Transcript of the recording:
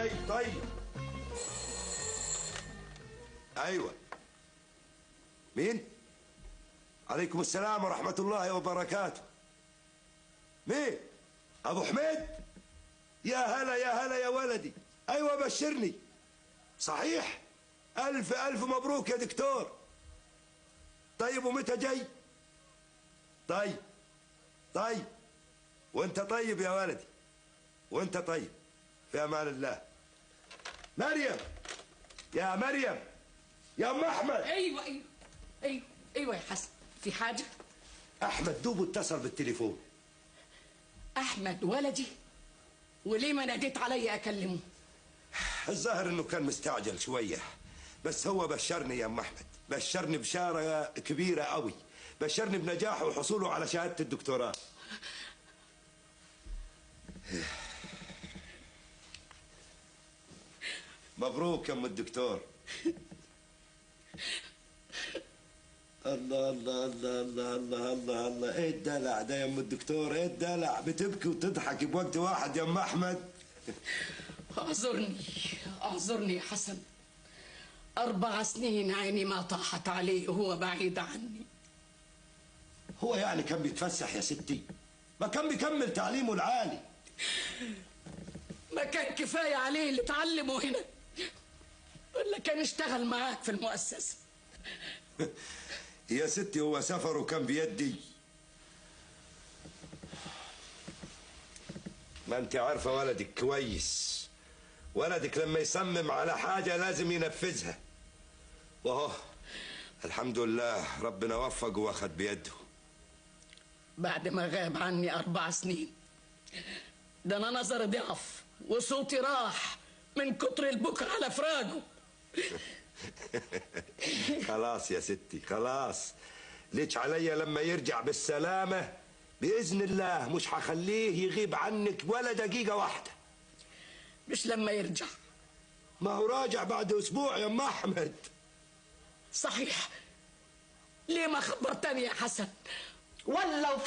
جاي. طيب ايوه. مين؟ عليكم السلام ورحمة الله وبركاته. مين؟ ابو حميد؟ يا هلا يا هلا يا ولدي. ايوه بشرني. صحيح؟ الف الف مبروك يا دكتور. طيب ومتى جاي؟ طيب طيب. وانت طيب يا ولدي، وانت طيب. في امان الله. مريم، يا مريم، يا ام احمد. ايوه ايوه ايوه ايوه يا حسن، في حاجه؟ احمد دوب اتصل بالتليفون. احمد ولدي؟ وليه ما ناديت علي اكلمه؟ الظاهر انه كان مستعجل شويه، بس هو بشرني يا ام احمد، بشرني بشاره كبيره قوي، بشرني بنجاحه وحصوله على شهاده الدكتوراه. مبروك يا ام الدكتور. الله الله الله الله الله الله الله، ايه الدلع ده يا ام الدكتور؟ ايه الدلع؟ بتبكي وتضحك بوقت واحد يا ام احمد. اعذرني اعذرني يا حسن، 4 سنين عيني ما طاحت عليه وهو بعيد عني. هو يعني كان بيتفسح يا ستي؟ ما كان بيكمل تعليمه العالي. ما كان كفايه عليه اللي اتعلمه هنا، ولا كان اشتغل معاك في المؤسسه؟ يا ستي هو سفره كان بيدي. ما انت عارفه ولدك كويس، ولدك لما يصمم على حاجه لازم ينفذها، وهو الحمد لله ربنا وفقه واخد بيده. بعد ما غاب عني 4 سنين، ده انا نظري ضعف وصوتي راح من كتر البكا على فراقه. خلاص يا ستي خلاص، ليش عليا لما يرجع بالسلامة بإذن الله مش هخليه يغيب عنك ولا دقيقة واحدة. مش لما يرجع؟ ما هو راجع بعد أسبوع يا أم أحمد. صحيح، ليه ما خبرتني يا حسن؟ ولو